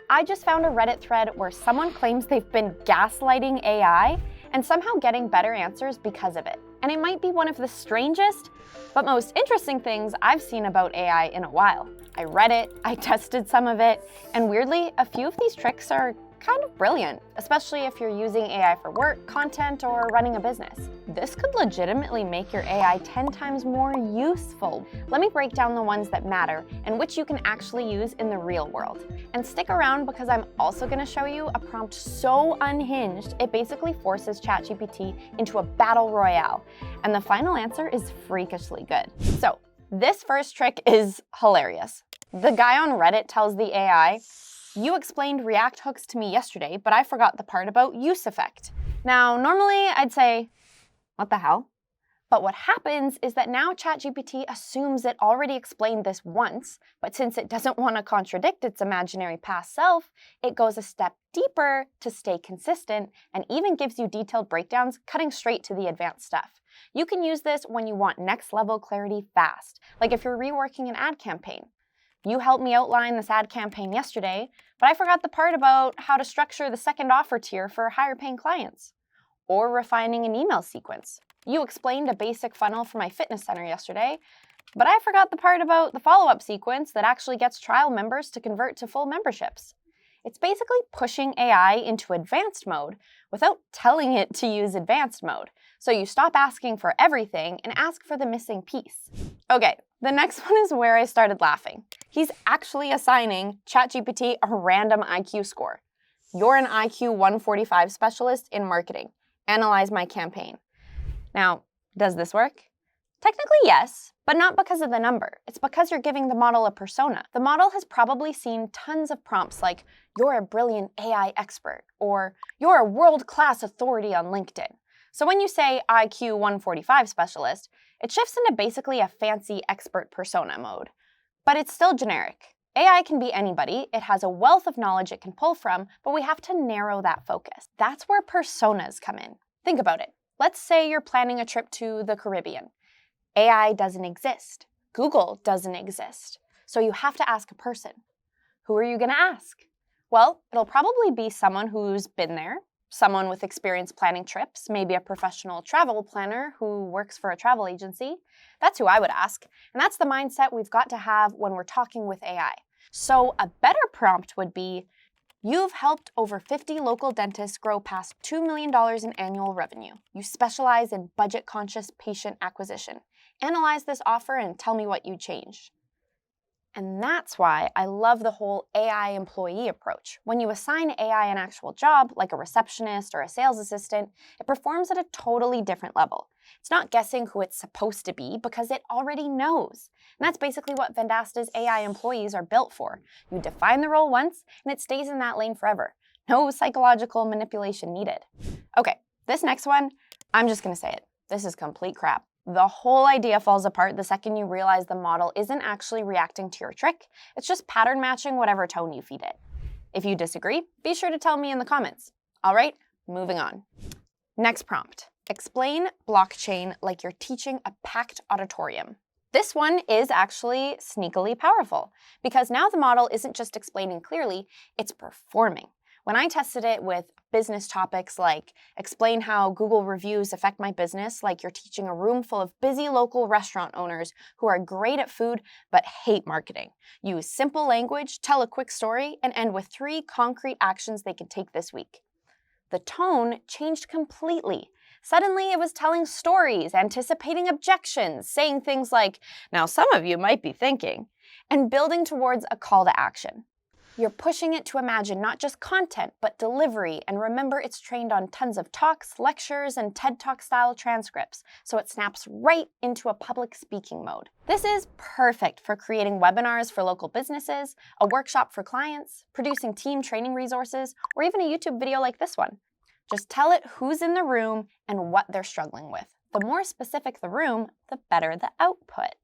I just found a Reddit thread where someone claims they've been gaslighting AI and somehow getting better answers because of it. And it might be one of the strangest, but most interesting things I've seen about AI in a while. I read it, I tested some of it, and weirdly, a few of these tricks are kind of brilliant, especially if you're using AI for work, content, or running a business. This could legitimately make your AI 10 times more useful. Let me break down the ones that matter and which you can actually use in the real world. And stick around because I'm also going to show you a prompt so unhinged, it basically forces ChatGPT into a battle royale. And the final answer is freakishly good. So, this first trick is hilarious. The guy on Reddit tells the AI, "You explained React hooks to me yesterday, but I forgot the part about use effect." Now, normally I'd say, what the hell? But what happens is that now ChatGPT assumes it already explained this once, but since it doesn't want to contradict its imaginary past self, it goes a step deeper to stay consistent and even gives you detailed breakdowns, cutting straight to the advanced stuff. You can use this when you want next-level clarity fast, like if you're reworking an ad campaign. You helped me outline this ad campaign yesterday, but I forgot the part about how to structure the second offer tier for higher-paying clients. Or refining an email sequence. You explained a basic funnel for my fitness center yesterday, but I forgot the part about the follow-up sequence that actually gets trial members to convert to full memberships. It's basically pushing AI into advanced mode without telling it to use advanced mode. So you stop asking for everything and ask for the missing piece. Okay, the next one is where I started laughing. He's actually assigning ChatGPT a random IQ score. You're an IQ 145 specialist in marketing. Analyze my campaign. Now, does this work? Technically, yes, but not because of the number. It's because you're giving the model a persona. The model has probably seen tons of prompts like, "You're a brilliant AI expert," or "You're a world-class authority on LinkedIn." So when you say IQ 145 specialist, it shifts into basically a fancy expert persona mode. But it's still generic. AI can be anybody, it has a wealth of knowledge it can pull from, but we have to narrow that focus. That's where personas come in. Think about it. Let's say you're planning a trip to the Caribbean. AI doesn't exist. Google doesn't exist. So you have to ask a person. Who are you going to ask? Well, it'll probably be someone who's been there, someone with experience planning trips, maybe a professional travel planner who works for a travel agency. That's who I would ask. And that's the mindset we've got to have when we're talking with AI. So a better prompt would be, "You've helped over 50 local dentists grow past $2 million in annual revenue. You specialize in budget-conscious patient acquisition. Analyze this offer and tell me what you changed." And that's why I love the whole AI employee approach. When you assign AI an actual job, like a receptionist or a sales assistant, it performs at a totally different level. It's not guessing who it's supposed to be because it already knows. And that's basically what Vendasta's AI employees are built for. You define the role once, and it stays in that lane forever. No psychological manipulation needed. Okay, this next one, I'm just gonna say it. This is complete crap. The whole idea falls apart the second you realize the model isn't actually reacting to your trick, it's just pattern matching whatever tone you feed it. If you disagree, be sure to tell me in the comments. All right, moving on. Next prompt. Explain blockchain like you're teaching a packed auditorium. This one is actually sneakily powerful because now the model isn't just explaining clearly, it's performing. When I tested it with business topics like explain how Google reviews affect my business, like you're teaching a room full of busy local restaurant owners who are great at food but hate marketing. Use simple language, tell a quick story, and end with 3 concrete actions they can take this week. The tone changed completely. Suddenly, it was telling stories, anticipating objections, saying things like, "Now some of you might be thinking," and building towards a call to action. You're pushing it to imagine not just content, but delivery, and remember it's trained on tons of talks, lectures, and TED Talk-style transcripts, so it snaps right into a public speaking mode. This is perfect for creating webinars for local businesses, a workshop for clients, producing team training resources, or even a YouTube video like this one. Just tell it who's in the room and what they're struggling with. The more specific the room, the better the output.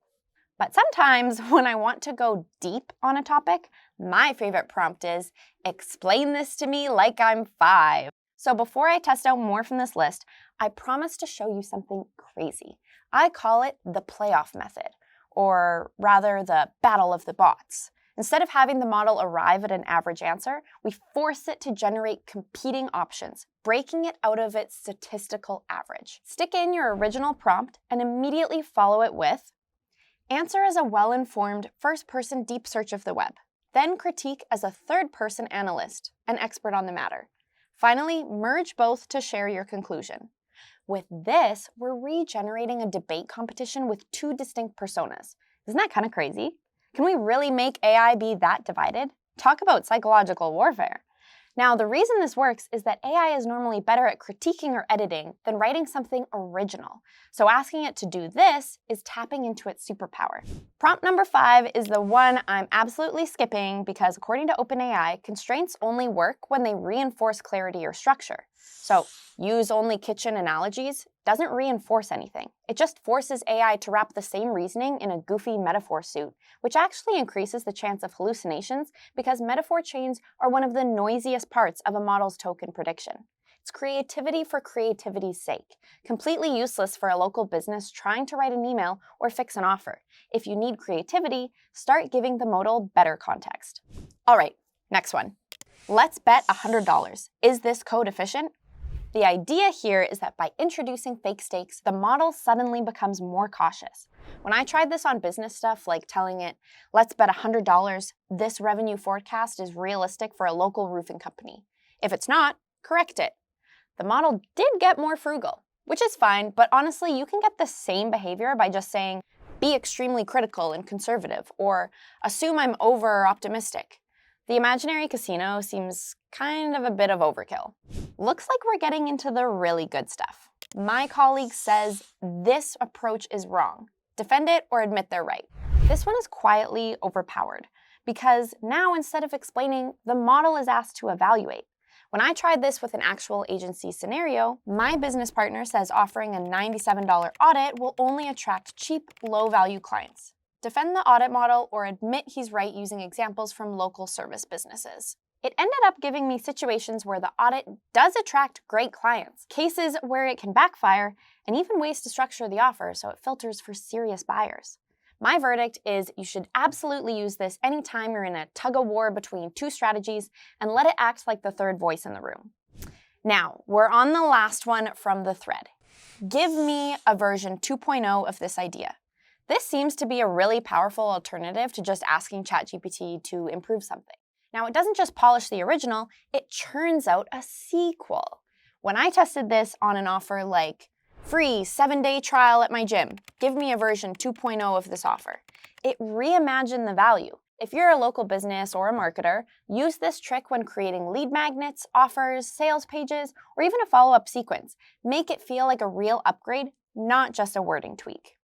But sometimes when I want to go deep on a topic, my favorite prompt is, "Explain this to me like I'm 5. So before I test out more from this list, I promise to show you something crazy. I call it the playoff method, or rather the battle of the bots. Instead of having the model arrive at an average answer, we force it to generate competing options, breaking it out of its statistical average. Stick in your original prompt and immediately follow it with, answer as a well-informed first-person deep search of the web. Then critique as a third-person analyst, an expert on the matter. Finally, merge both to share your conclusion. With this, we're regenerating a debate competition with two distinct personas. Isn't that kind of crazy? Can we really make AI be that divided? Talk about psychological warfare. Now, the reason this works is that AI is normally better at critiquing or editing than writing something original. So asking it to do this is tapping into its superpower. Prompt number 5 is the one I'm absolutely skipping because according to OpenAI, constraints only work when they reinforce clarity or structure. So use only kitchen analogies doesn't reinforce anything. It just forces AI to wrap the same reasoning in a goofy metaphor suit, which actually increases the chance of hallucinations because metaphor chains are one of the noisiest parts of a model's token prediction. It's creativity for creativity's sake, completely useless for a local business trying to write an email or fix an offer. If you need creativity, start giving the modal better context. All right, next one. Let's bet $100. Is this code efficient? The idea here is that by introducing fake stakes, the model suddenly becomes more cautious. When I tried this on business stuff, like telling it, let's bet $100 this revenue forecast is realistic for a local roofing company. If it's not, correct it. The model did get more frugal, which is fine, but honestly, you can get the same behavior by just saying, be extremely critical and conservative, or assume I'm over-optimistic. The imaginary casino seems kind of a bit of overkill. Looks like we're getting into the really good stuff. My colleague says this approach is wrong. Defend it or admit they're right. This one is quietly overpowered because now instead of explaining, the model is asked to evaluate. When I tried this with an actual agency scenario, my business partner says offering a $97 audit will only attract cheap, low-value clients. Defend the audit model or admit he's right using examples from local service businesses. It ended up giving me situations where the audit does attract great clients, cases where it can backfire, and even ways to structure the offer so it filters for serious buyers. My verdict is you should absolutely use this anytime you're in a tug-of-war between two strategies and let it act like the third voice in the room. Now, we're on the last one from the thread. Give me a version 2.0 of this idea. This seems to be a really powerful alternative to just asking ChatGPT to improve something. Now, it doesn't just polish the original, it churns out a sequel. When I tested this on an offer like, free 7-day trial at my gym, give me a version 2.0 of this offer, it reimagined the value. If you're a local business or a marketer, use this trick when creating lead magnets, offers, sales pages, or even a follow-up sequence. Make it feel like a real upgrade, not just a wording tweak.